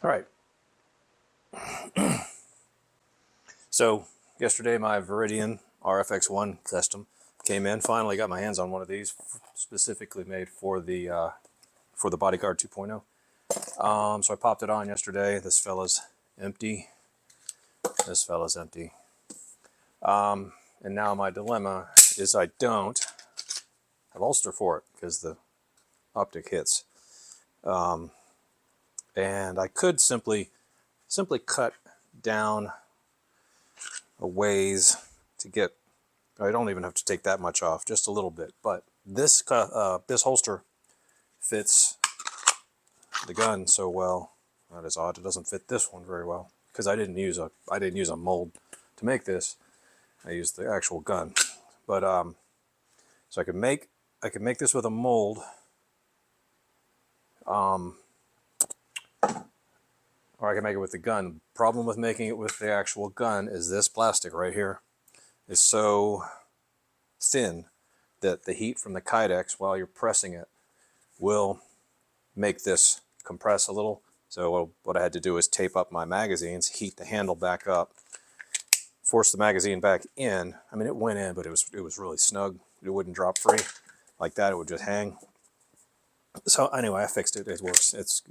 All right. So yesterday my Viridian RFX1 custom came in. Finally got my hands on one of these, specifically made for the Bodyguard 2.0. So I popped it on yesterday. This fella's empty. This fella's empty. And now my dilemma is I don't have holster for it because the optic hits. And I could simply cut down a ways to get, I don't even have to take that much off, just a little bit. But this holster fits the gun so well. That is odd. It doesn't fit this one very well because I didn't use a mold to make this. I used the actual gun. But so I could make this with a mold. Or I can make it with the gun. Problem with making it with the actual gun is this plastic right here is so thin that the heat from the Kydex while you're pressing it will make this compress a little. So what I had to do is tape up my magazines, heat the handle back up, force the magazine back in. I mean, it went in, but it was really snug. It wouldn't drop free like that. It would just hang. So anyway, I fixed it. It works. It's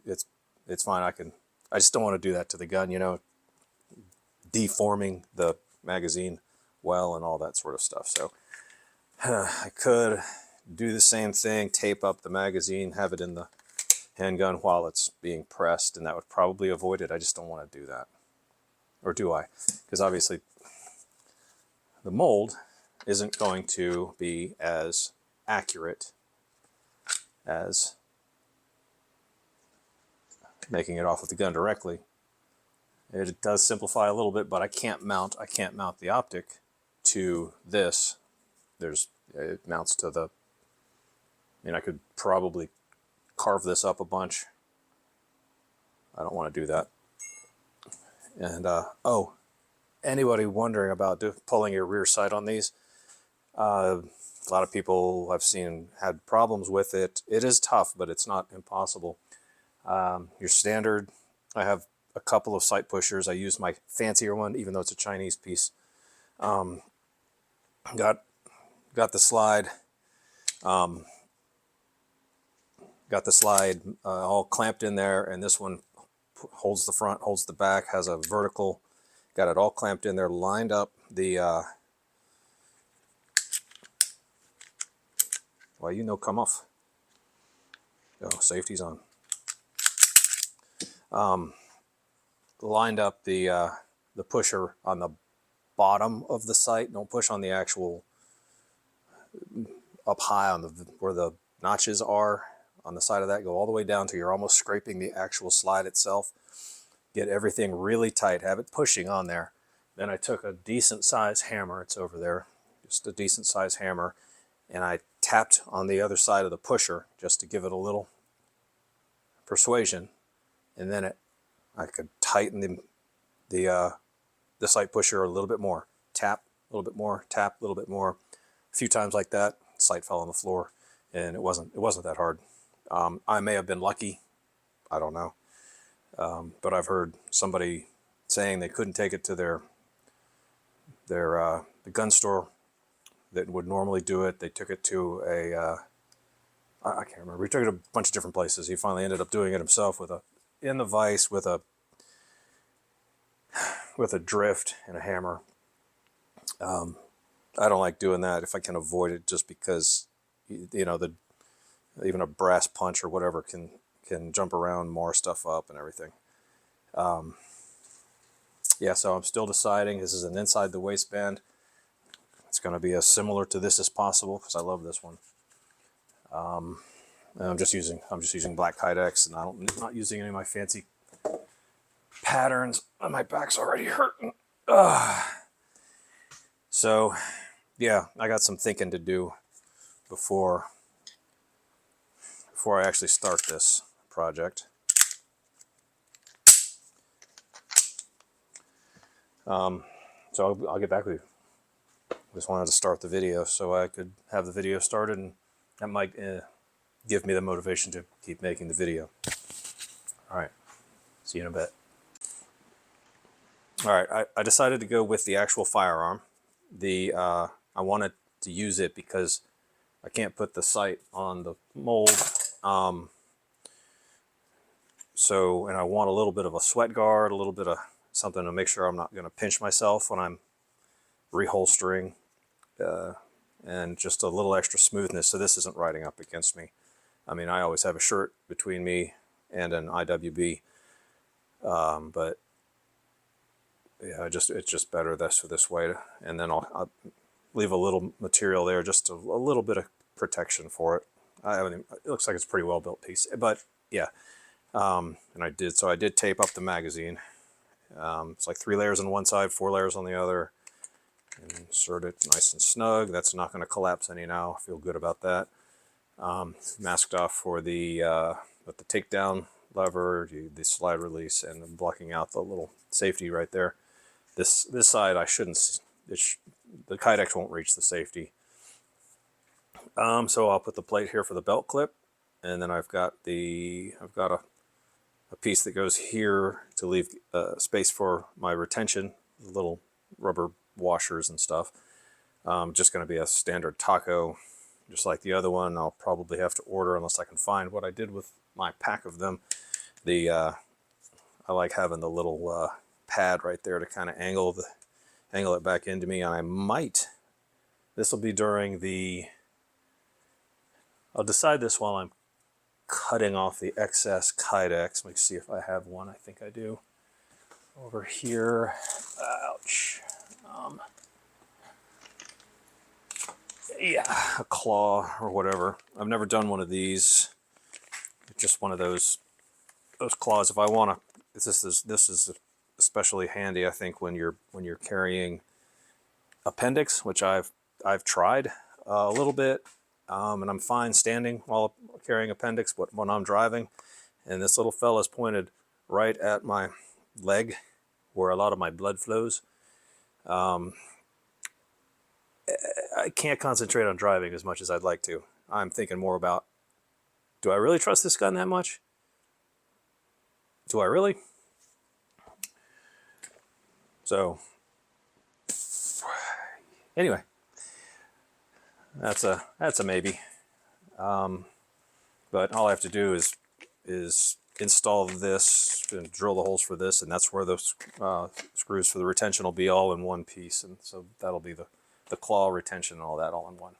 fine. I just don't want to do that to the gun, you know, deforming the magazine well and all that sort of stuff. So I could do the same thing, tape up the magazine, have it in the handgun while it's being pressed, and that would probably avoid it. I just don't want to do that. Or do I? Because obviously the mold isn't going to be as accurate as making it off with the gun directly. It does simplify a little bit, but I can't mount the optic to this. It mounts to the, I mean, I could probably carve this up a bunch. I don't want to do that. And oh, anybody wondering about pulling your rear sight on these? A lot of people I've seen had problems with it. It is tough, but it's not impossible. Your standard, I have a couple of sight pushers. I use my fancier one, even though it's a Chinese piece. Got the slide, all clamped in there, and this one holds the front, holds the back, has a vertical. Got it all clamped in there, lined up the. Well, you know, come off. Oh, safety's on. Lined up the pusher on the bottom of the sight. Don't push on the actual up high on where the notches are on the side of that. Go all the way down till you're almost scraping the actual slide itself. Get everything really tight. Have it pushing on there. Then I took a decent size hammer. It's over there. Just a decent size hammer, and I tapped on the other side of the pusher just to give it a little persuasion. And then I could tighten the sight pusher a little bit more. Tap a little bit more. Tap a little bit more. A few times like that, sight fell on the floor, and it wasn't that hard. I may have been lucky. I don't know. But I've heard somebody saying they couldn't take it to the gun store that would normally do it. They took it to I can't remember. He took it to a bunch of different places. He finally ended up doing it himself in the vise with a drift and a hammer. I don't like doing that if I can avoid it, just because, you know, even a brass punch or whatever can jump around, more stuff up and everything. Yeah, so I'm still deciding. This is an inside the waistband. It's going to be as similar to this as possible because I love this one. And I'm just using black Kydex, and I'm not using any of my fancy patterns. My back's already hurting. So yeah, I got some thinking to do before I actually start this project. So I'll get back with you. Just wanted to start the video so I could have the video started, and that might give me the motivation to keep making the video. All right. See you in a bit. All right, I decided to go with the actual firearm. I wanted to use it because I can't put the sight on the mold. And I want a little bit of a sweat guard, a little bit of something to make sure I'm not going to pinch myself when I'm reholstering, and just a little extra smoothness so this isn't riding up against me. I mean, I always have a shirt between me and an IWB, but yeah, it's just better this way. And then I'll leave a little material there, just a little bit of protection for it. It looks like it's a pretty well built piece, but yeah. And I did tape up the magazine. It's like 3 layers on one side, 4 layers on the other. And insert it nice and snug. That's not going to collapse any now. I feel good about that. Masked off for with the takedown lever, the slide release, and then blocking out the little safety right there. This side I shouldn't. The Kydex won't reach the safety. So I'll put the plate here for the belt clip, and then I've got a piece that goes here to leave space for my retention, little rubber washers and stuff. Just going to be a standard taco, just like the other one. I'll probably have to order unless I can find what I did with my pack of them. I like having the little pad right there to kind of angle it back into me. And I might, this will be during I'll decide this while I'm cutting off the excess Kydex. Let me see if I have one. I think I do. Over here. Ouch. Yeah, a claw or whatever. I've never done one of these. Just one of those claws. If I want to, this is especially handy, I think, when you're carrying appendix, which I've tried a little bit, and I'm fine standing while carrying appendix, but when I'm driving, and this little fella's pointed right at my leg, where a lot of my blood flows. I can't concentrate on driving as much as I'd like to. I'm thinking more about, do I really trust this gun that much? Do I really? So, anyway, that's a maybe. But all I have to do is install this and drill the holes for this, and that's where those screws for the retention will be all in one piece, and so that'll be the claw retention and all that all in one.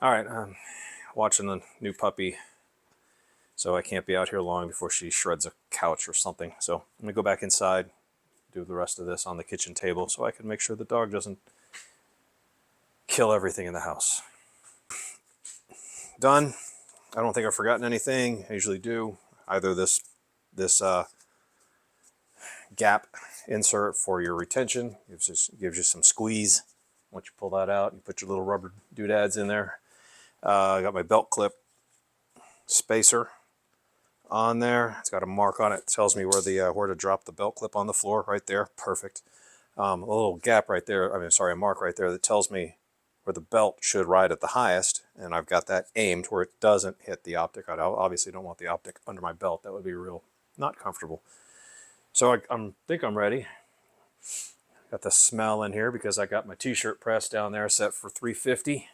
All right, I'm watching the new puppy, so I can't be out here long before she shreds a couch or something. So I'm gonna go back inside, do the rest of this on the kitchen table so I can make sure the dog doesn't kill everything in the house. Done. I don't think I've forgotten anything. I usually do. Either this gap insert for your retention gives you some squeeze. Once you pull that out, you put your little rubber doodads in there. I got my belt clip spacer on there. It's got a mark on it. It tells me where to drop the belt clip on the floor right there. Perfect. A little gap right there. A mark right there that tells me where the belt should ride at the highest, and I've got that aimed where it doesn't hit the optic. I obviously don't want the optic under my belt. That would be real not comfortable. So I think I'm ready. Got the smell in here because I got my t-shirt press down there set for 350.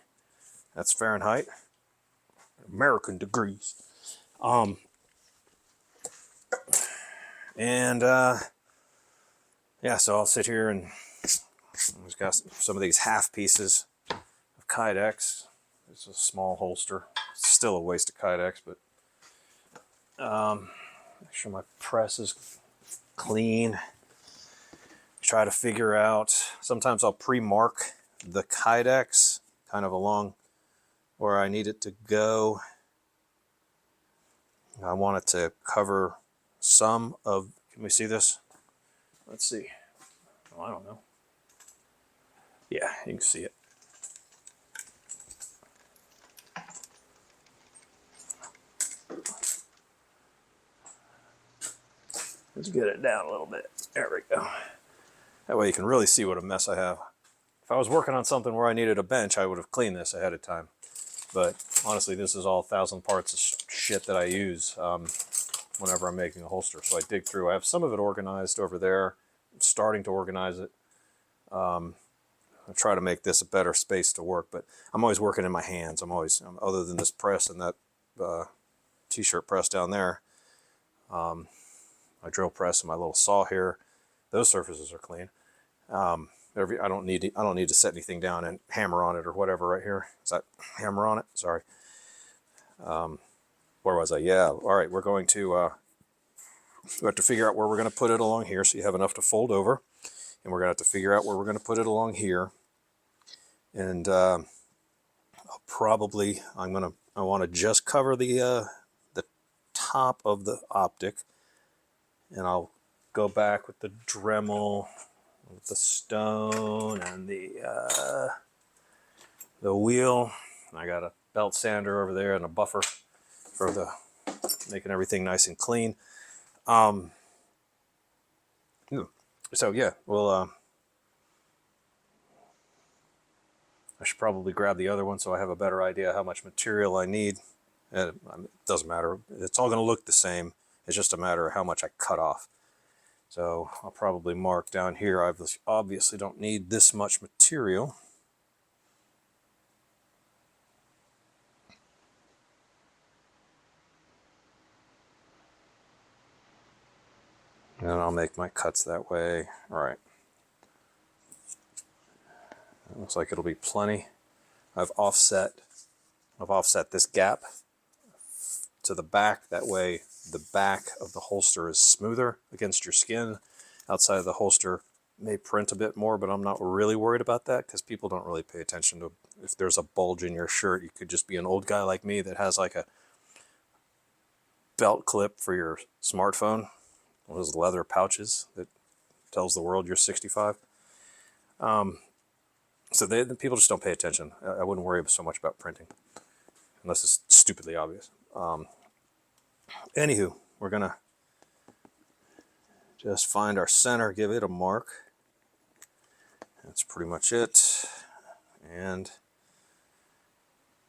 That's Fahrenheit. American degrees. Yeah, so I'll sit here and I've got some of these half pieces of Kydex. It's a small holster. It's still a waste of Kydex, but make sure my press is clean. Try to figure out, sometimes I'll pre-mark the Kydex kind of along where I need it to go. I want it to cover some of, can we see this? Let's see. Oh, I don't know. Yeah, you can see it. Let's get it down a little bit. There we go. That way you can really see what a mess I have. If I was working on something where I needed a bench, I would have cleaned this ahead of time. But honestly, this is all 1,000 parts of shit that I use. whenever I'm making a holster. So I dig through. I have some of it organized over there. I'm starting to organize it. I try to make this a better space to work, but I'm always working in my hands. Other than this press and that t-shirt press down there, my drill press and my little saw here, those surfaces are clean. I don't need to set anything down and hammer on it or whatever right here. Is that hammer on it? Sorry. Where was I? Yeah. All right. We have to figure out where we're going to put it along here, so you have enough to fold over, and we're going to have to figure out where we're going to put it along here. And I want to just cover the top of the optic, and I'll go back with the Dremel, with the stone, and the wheel. I got a belt sander over there and a buffer for making everything nice and clean. So yeah, well, I should probably grab the other one so I have a better idea how much material I need. It doesn't matter. It's all going to look the same. It's just a matter of how much I cut off. So I'll probably mark down here. I obviously don't need this much material. And I'll make my cuts that way. All right. It looks like it'll be plenty. I've offset this gap to the back. That way the back of the holster is smoother against your skin. Outside of the holster may print a bit more, but I'm not really worried about that because people don't really pay attention to if there's a bulge in your shirt. You could just be an old guy like me that has like a belt clip for your smartphone, one of those leather pouches that tells the world you're 65. So people just don't pay attention. I wouldn't worry so much about printing unless it's stupidly obvious. Anywho, we're gonna just find our center, give it a mark. That's pretty much it. And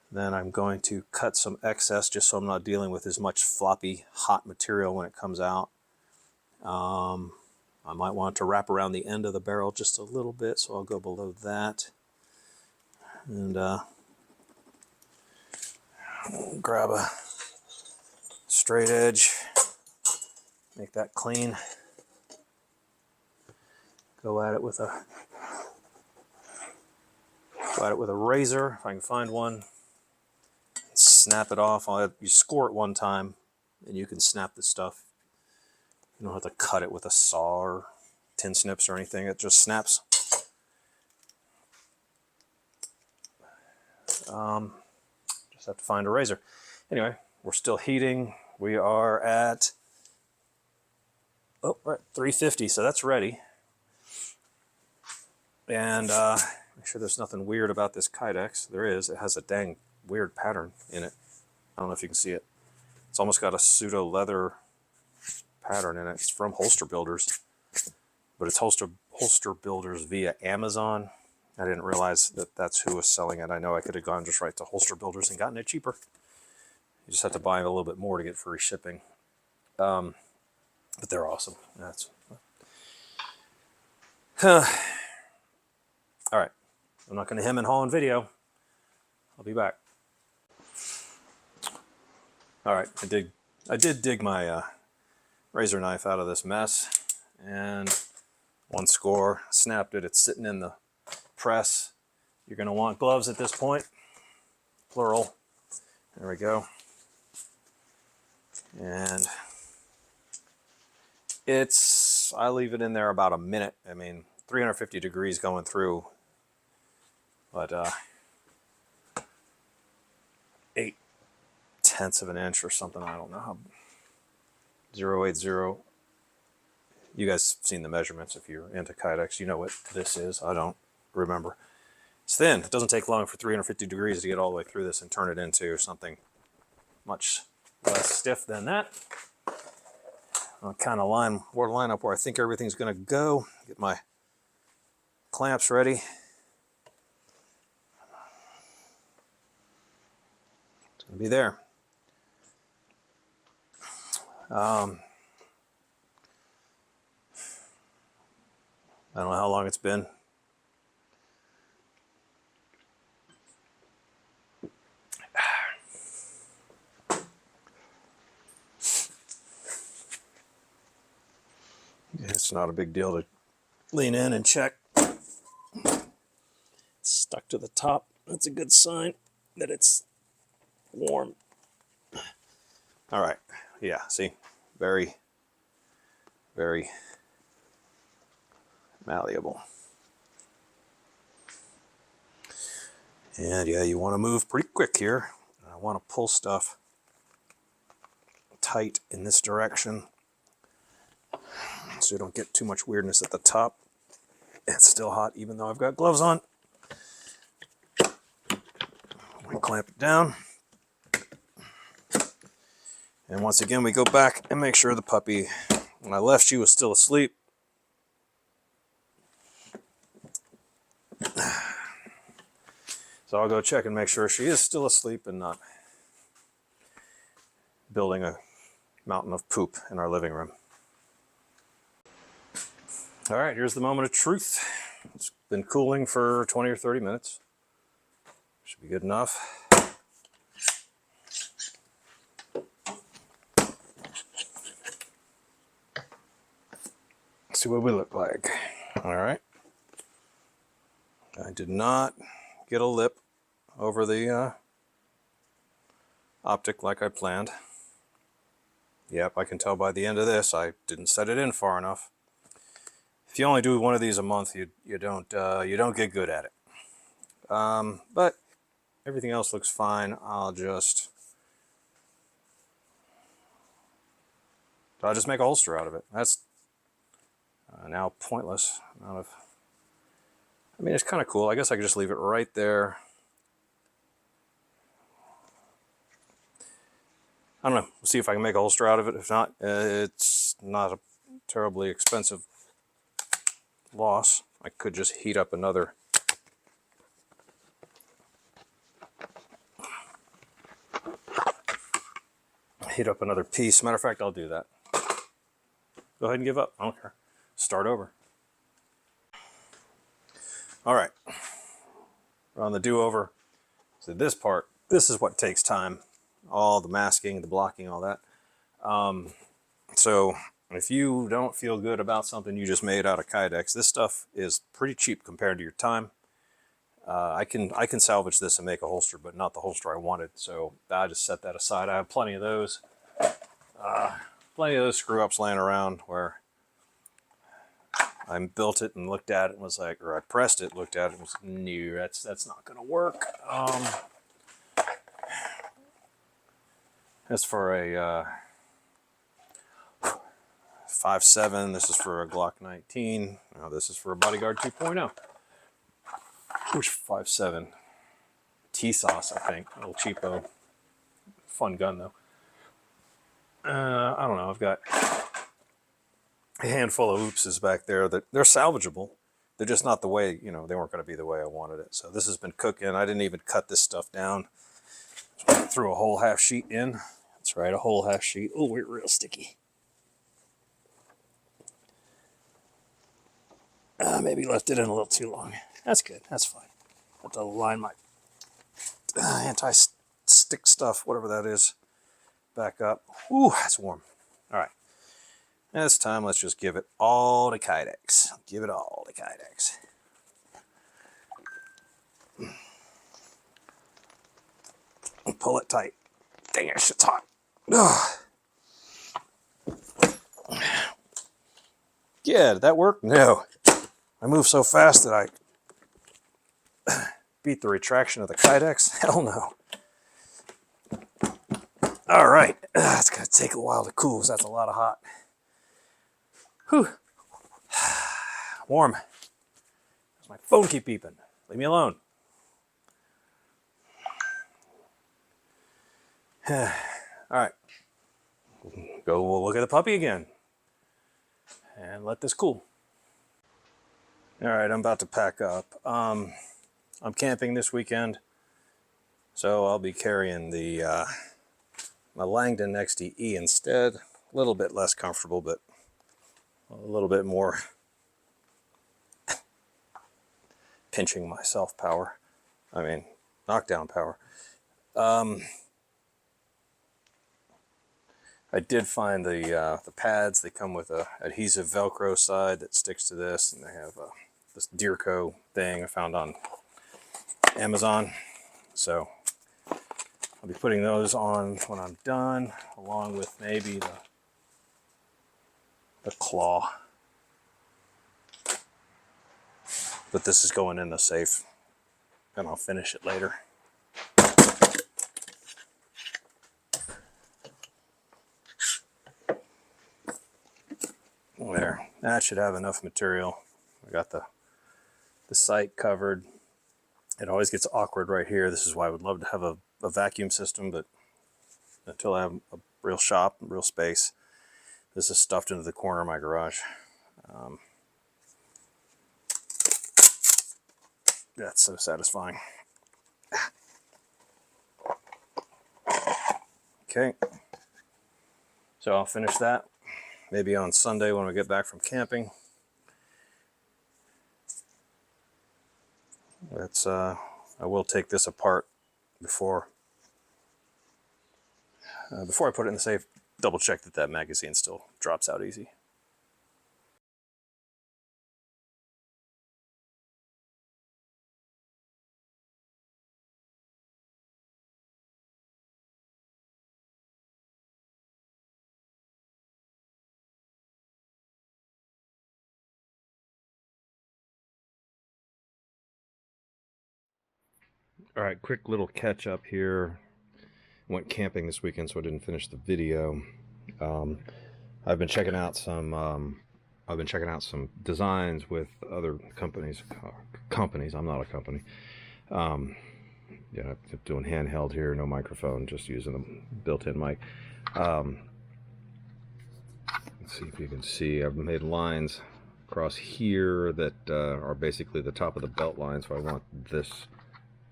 then I'm going to cut some excess just so I'm not dealing with as much floppy, hot material when it comes out. I might want to wrap around the end of the barrel just a little bit, so I'll go below that. And grab a straight edge, make that clean. Go at it with a razor if I can find one. Snap it off. You score it one time, and you can snap the stuff. You don't have to cut it with a saw or tin snips or anything. It just snaps. Just have to find a razor. Anyway, we're still heating. We are at 350, so that's ready. And make sure there's nothing weird about this Kydex. There is. It has a dang weird pattern in it. I don't know if you can see it. It's almost got a pseudo leather pattern in it. It's from Holster Builders, but it's Holster Builders via Amazon. I didn't realize that that's who was selling it. I know I could have gone just right to Holster Builders and gotten it cheaper. You just have to buy a little bit more to get free shipping. But they're awesome. That's all right. I'm not going to hem and haw in video. I'll be back. All right, I did dig my razor knife out of this mess, and one score, snapped it. It's sitting in the press. You're going to want gloves at this point, plural. There we go. And I leave it in there about a minute. I mean, 350 degrees going through, but 0.8 of an inch or something. I don't know how. 0.80. You guys have seen the measurements if you're into Kydex. You know what this is. I don't remember. It's thin. It doesn't take long for 350 degrees to get all the way through this and turn it into something much less stiff than that. I'll kind of line up where I think everything's going to go. Get my clamps ready. It's going to be there. I don't know how long it's been. It's not a big deal to lean in and check. It's stuck to the top. That's a good sign that it's warm. All right. Yeah, see? Very, very malleable. And yeah, you want to move pretty quick here. I want to pull stuff tight in this direction so you don't get too much weirdness at the top. It's still hot even though I've got gloves on. We clamp it down. And once again, we go back and make sure the puppy, when I left, she was still asleep. So I'll go check and make sure she is still asleep and not building a mountain of poop in our living room. All right, here's the moment of truth. It's been cooling for 20 or 30 minutes. Should be good enough. Let's see what we look like. All right. I did not get a lip over the optic like I planned. Yep, I can tell by the end of this I didn't set it in far enough. If you only do one of these a month, you don't get good at it. But everything else looks fine. I'll just make a holster out of it. That's now pointless. I mean, it's kind of cool. I guess I could just leave it right there. I don't know. We'll see if I can make a holster out of it. If not, it's not a terribly expensive loss. I could just heat up another piece. Matter of fact, I'll do that. Go ahead and give up. I don't care. Start over. All right. We're on the do-over. So this part, this is what takes time. All the masking, the blocking, all that. So if you don't feel good about something you just made out of Kydex, this stuff is pretty cheap compared to your time. I can salvage this and make a holster, but not the holster I wanted. So I just set that aside. I have plenty of those. Plenty of those screw-ups laying around where I built it and looked at it and was like, or I pressed it, looked at it and was, no, that's not going to work. That's for a 5.7. This is for a Glock 19. Now this is for a Bodyguard 2.0. Which 5.7? T-Sauce, I think. A little cheapo. Fun gun, though. I don't know. I've got a handful of oopses back there that they're salvageable. They're just not the way, you know, they weren't going to be the way I wanted it. So this has been cooking. I didn't even cut this stuff down. So I threw a whole half sheet in. That's right, a whole half sheet. Oh, we're real sticky. Maybe left it in a little too long. That's good. That's fine. I have to line my anti-stick stuff, whatever that is, back up. Ooh, that's warm. All right. This time, let's just give it all to Kydex. Give it all to Kydex. Pull it tight. Dang it, shit's hot. Ugh. Yeah, did that work? No. I moved so fast that I beat the retraction of the Kydex. Hell no. All right. It's going to take a while to cool because that's a lot of hot. Whew. Warm. My phone keep beeping. Leave me alone. All right. We'll look at the puppy again. And let this cool. All right, I'm about to pack up. I'm camping this weekend, so I'll be carrying the my Langdon XDE instead. a little bit less comfortable, but a little bit more pinching myself power. I mean, knockdown power. I did find the pads. They come with a adhesive Velcro side that sticks to this, and they have this Deerco thing I found on Amazon. So I'll be putting those on when I'm done, along with maybe the claw. But this is going in the safe, and I'll finish it later. There, that should have enough material. I got the sight covered. It always gets awkward right here. This is why I would love to have a vacuum system, but until I have a real shop, real space, this is stuffed into the corner of my garage. That's so satisfying. Okay, so I'll finish that maybe on Sunday when we get back from camping. That's I will take this apart before I put it in the safe. Double check that that magazine still drops out easy. All right, quick little catch up here. Went camping this weekend, so I didn't finish the video. I've been checking out some designs with other companies. I'm not a company. Yeah, I'm doing handheld here, no microphone, just using the built-in mic. Let's see if you can see. I've made lines across here that are basically the top of the belt line, so I want this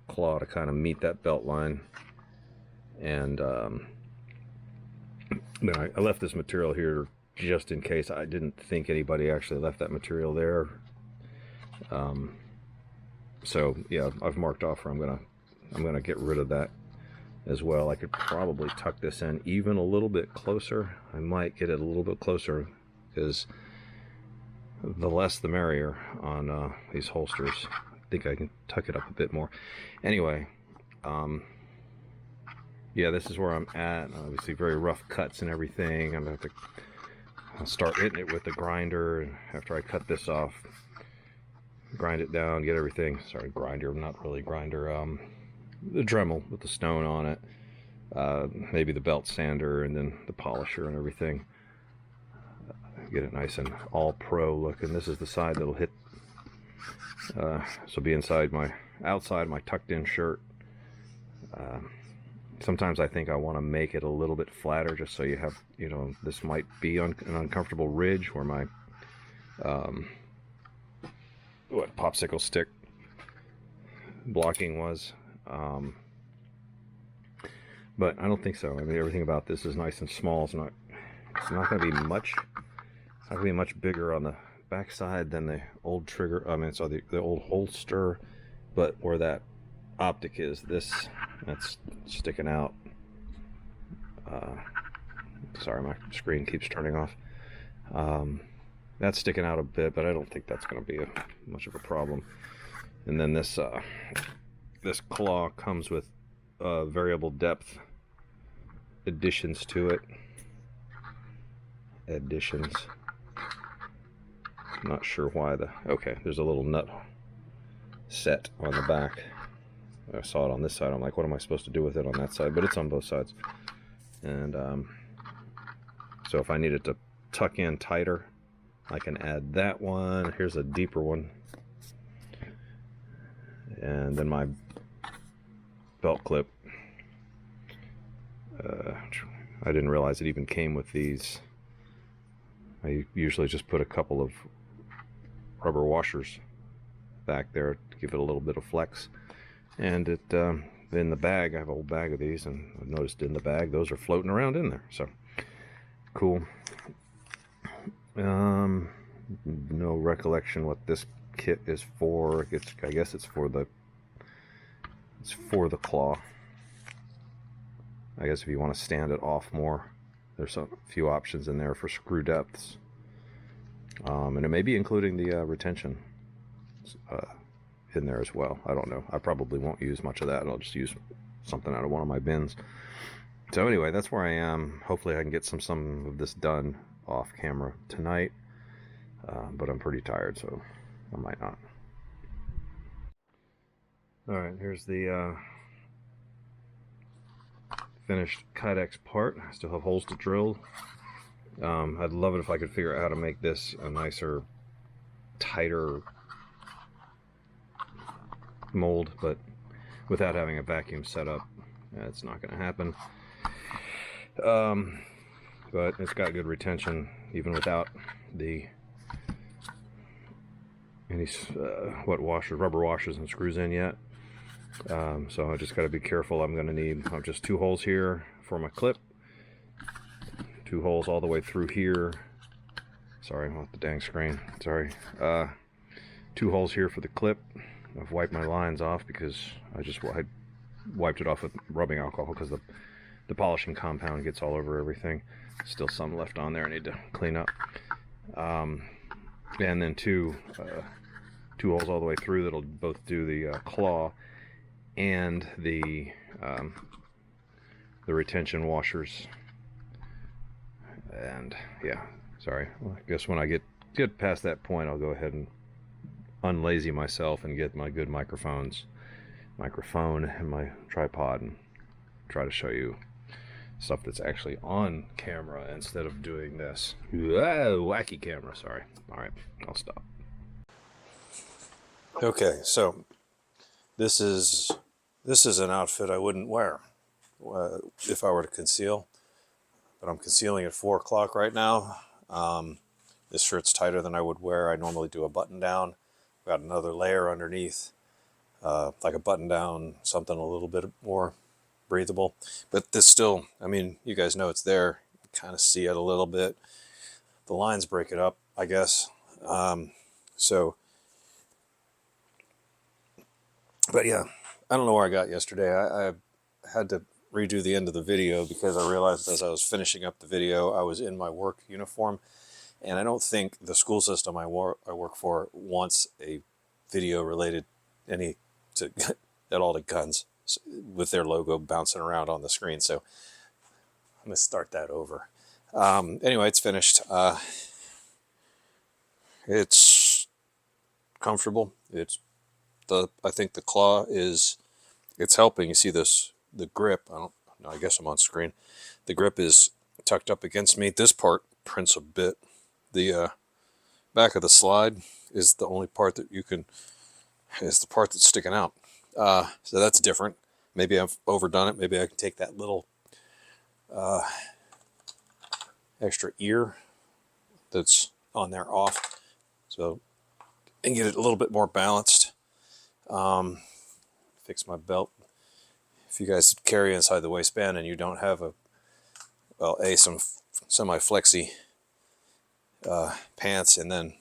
claw to kind of meet that belt line. And then I left this material here just in case. I didn't think anybody actually left that material there. So yeah, I've marked off where I'm gonna get rid of that as well. I could probably tuck this in even a little bit closer. I might get it a little bit closer, because the less the merrier on these holsters. I think I can tuck it up a bit more. Anyway, yeah, this is where I'm at. Obviously very rough cuts and everything. I'm gonna have to start hitting it with the grinder after I cut this off. Grind it down, get everything. Sorry, grinder, not really grinder. The Dremel with the stone on it. Maybe the belt sander, and then the polisher and everything. Get it nice and all pro looking. This is the side that'll hit. So be outside my tucked in shirt. Sometimes I think I want to make it a little bit flatter, just so you have, you know, this might be an uncomfortable ridge where my popsicle stick blocking was. But I don't think so. I mean, everything about this is nice and small. It's not going to be much. It's not going to be much bigger on the backside than the old trigger. I mean, so the old holster, but where that optic is, that's sticking out. Sorry, my screen keeps turning off. That's sticking out a bit, but I don't think that's going to be much of a problem. And then this claw comes with variable depth additions to it. Not sure why okay, there's a little nut set on the back. I saw it on this side. I'm like, what am I supposed to do with it on that side? But it's on both sides. And so if I needed to tuck in tighter, I can add that one. Here's a deeper one. And then my belt clip. I didn't realize it even came with these. I usually just put a couple of rubber washers back there to give it a little bit of flex. And it in the bag, I have a whole bag of these, and I've noticed in the bag those are floating around in there. So cool. No recollection what this kit is for. I guess it's for the claw. I guess if you want to stand it off more, there's a few options in there for screw depths, and it may be including the retention in there as well. I don't know. I probably won't use much of that. I'll just use something out of one of my bins. So anyway, that's where I am. Hopefully I can get some of this done off camera tonight, but I'm pretty tired, so I might not. Alright, here's the finished Kydex part. I still have holes to drill. I'd love it if I could figure out how to make this a nicer, tighter mold, but without having a vacuum set up, it's not going to happen. But it's got good retention even without any rubber washers and screws in yet. So I just got to be careful. I'm going to need just 2 holes here for my clip, 2 holes all the way through here. Sorry, I'm off the dang screen. Sorry. 2 holes here for the clip. I've wiped my lines off because I wiped it off with rubbing alcohol because the polishing compound gets all over everything. Still some left on there I need to clean up. And then two holes all the way through that'll both do the claw and the retention washers. And yeah, sorry. Well, I guess when I get past that point, I'll go ahead and unlazy myself and get my good microphone and my tripod and try to show you stuff that's actually on camera instead of doing this wacky camera. Sorry. All right, I'll stop. Okay, so this is an outfit I wouldn't wear if I were to conceal, but I'm concealing at 4 o'clock right now. This shirt's tighter than I would wear. I normally do a button down. Got another layer underneath, like a button down, something a little bit more breathable. But this still, I mean, you guys know it's there. You kind of see it a little bit. The lines break it up, I guess. But yeah, I don't know where I got yesterday. I had to redo the end of the video because I realized as I was finishing up the video, I was in my work uniform. And I don't think the school system I work for wants a video related at all to guns with their logo bouncing around on the screen. So I'm going to start that over. Anyway, it's finished. It's comfortable. I think the claw it's helping. You see the grip. I guess I'm on screen. The grip is tucked up against me. This part prints a bit. The back of the slide is the only part that is the part that's sticking out. So that's different. Maybe I've overdone it. Maybe I can take that little extra ear that's on there off, so and get it a little bit more balanced. Fix my belt. If you guys carry inside the waistband and you don't have some semi-flexy pants and then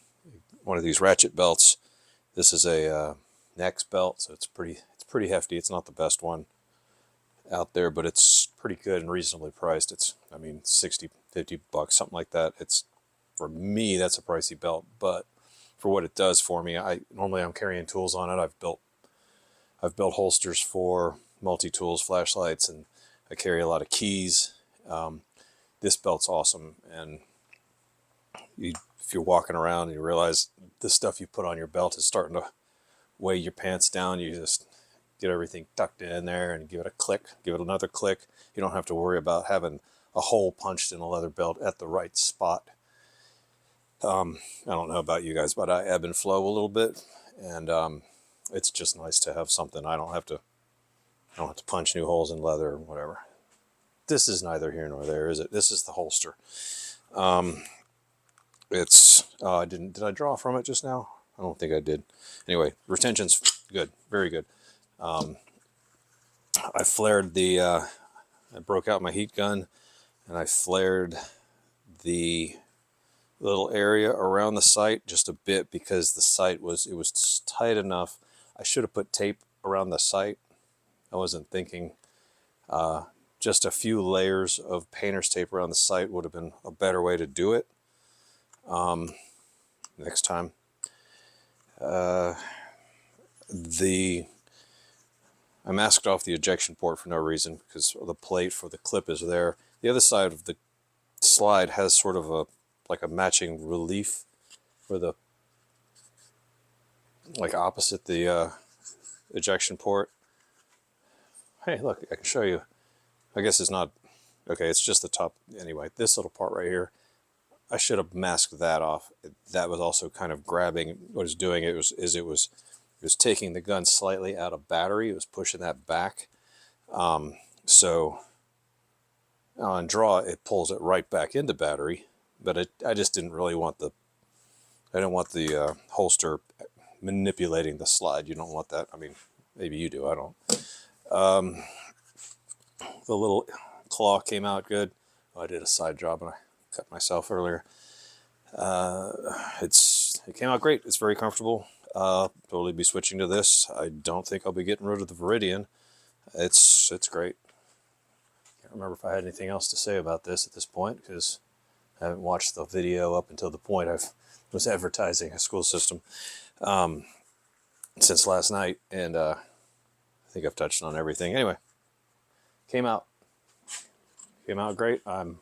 one of these ratchet belts, this is a Nex belt, so it's pretty hefty. It's not the best one out there, but it's pretty good and reasonably priced. It's, I mean, 60, 50 bucks, something like that. For me, that's a pricey belt, but for what it does for me, normally I'm carrying tools on it. I've built holsters for multi-tools, flashlights, and I carry a lot of keys. This belt's awesome, and if you're walking around and you realize the stuff you put on your belt is starting to weigh your pants down, you just get everything tucked in there and give it a click, give it another click. You don't have to worry about having a hole punched in a leather belt at the right spot. I don't know about you guys, but I ebb and flow a little bit, and it's just nice to have something. I don't have to punch new holes in leather or whatever. This is neither here nor there, is it? This is the holster. Did I draw from it just now? I don't think I did. Anyway, retention's good, very good. I broke out my heat gun and I flared the little area around the sight just a bit, because the sight was tight enough. I should have put tape around the sight. I wasn't thinking. Just a few layers of painter's tape around the sight would have been a better way to do it next time. I masked off the ejection port for no reason, because the plate for the clip is there. The other side of the slide has sort of like a matching relief for the, like opposite the ejection port. Hey, look, I can show you. I guess it's not, okay, it's just the top. Anyway, this little part right here, I should have masked that off. That was also kind of grabbing, what it's doing, it was taking the gun slightly out of battery. It was pushing that back. So on draw, it pulls it right back into battery, but I just didn't really want I didn't want the holster manipulating the slide. You don't want that. I mean, maybe you do, I don't. The little claw came out good. Oh, I did a side job and I cut myself earlier. It came out great. It's very comfortable. Totally be switching to this. I don't think I'll be getting rid of the Viridian. It's great. Can't remember if I had anything else to say about this at this point, because I haven't watched the video up until the point I was advertising a school system since last night, and I think I've touched on everything. Anyway, came out great. I'm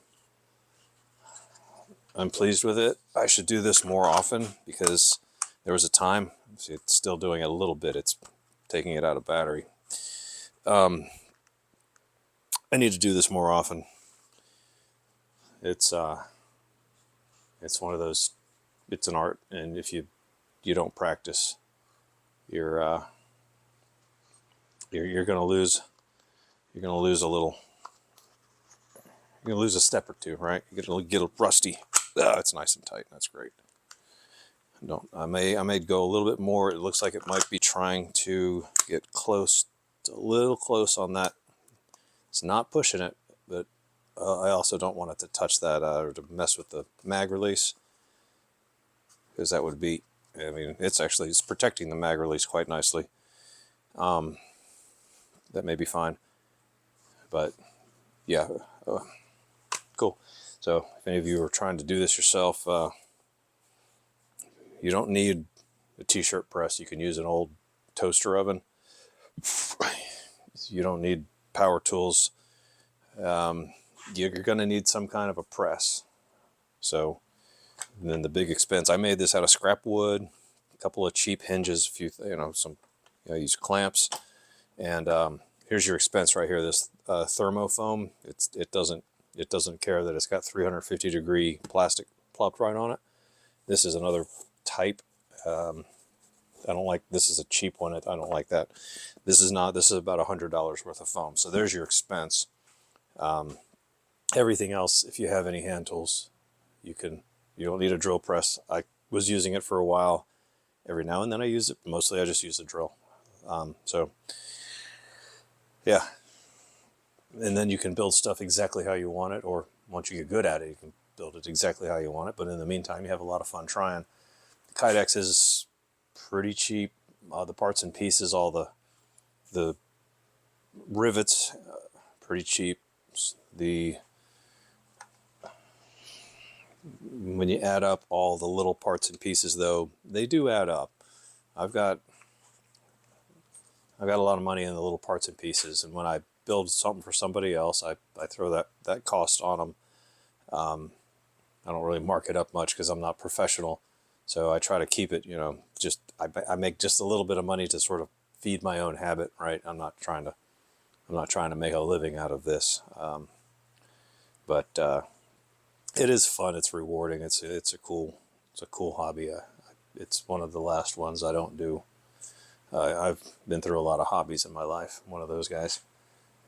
pleased with it. I should do this more often, because there was a time, see, it's still doing it a little bit. It's taking it out of battery. I need to do this more often. It's one of those, it's an art, and if you don't practice, you're going to lose. You're going to lose a little. You're going to lose a step or two, right? You're going to get rusty. It's nice and tight. That's great. I may go a little bit more. It looks like it might be trying to get close, a little close on that. It's not pushing it, but I also don't want it to touch that or to mess with the mag release, because that would be, I mean, it's protecting the mag release quite nicely. That may be fine, but yeah, cool. So if any of you are trying to do this yourself, you don't need a t-shirt press. You can use an old toaster oven. You don't need power tools. You're going to need some kind of a press. So then the big expense, I made this out of scrap wood, a couple of cheap hinges, a few, use clamps, and here's your expense right here. This thermofoam, it doesn't care that it's got 350-degree plastic plopped right on it. This is another type. I don't like, this is a cheap one. I don't like that. This is about $100 worth of foam. So there's your expense. Everything else, if you have any hand tools, you don't need a drill press. I was using it for a while. Every now and then I use it. Mostly I just use the drill. So yeah. And then you can build stuff exactly how you want it, or once you get good at it, you can build it exactly how you want it. But in the meantime, you have a lot of fun trying. The Kydex is pretty cheap. The parts and pieces, all the rivets, pretty cheap. When you add up all the little parts and pieces, though, they do add up. I've got a lot of money in the little parts and pieces, and when I build something for somebody else, I throw that cost on them. I don't really mark it up much because I'm not professional, so I try to keep it, just I make just a little bit of money to sort of feed my own habit, right? I'm not trying to make a living out of this, but it is fun. It's rewarding. It's a cool hobby. It's one of the last ones I don't do. I've been through a lot of hobbies in my life. I'm one of those guys,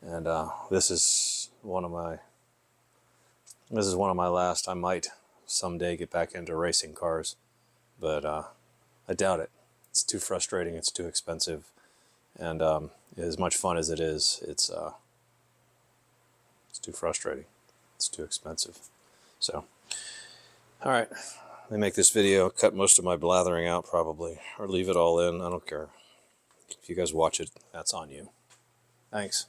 and this is one of my last. I might someday get back into racing cars, but I doubt it. It's too frustrating. It's too expensive, and as much fun as it is, it's too frustrating. It's too expensive. So All right, let me make this video, cut most of my blathering out probably, or leave it all in. I don't care. If you guys watch it, that's on you. Thanks.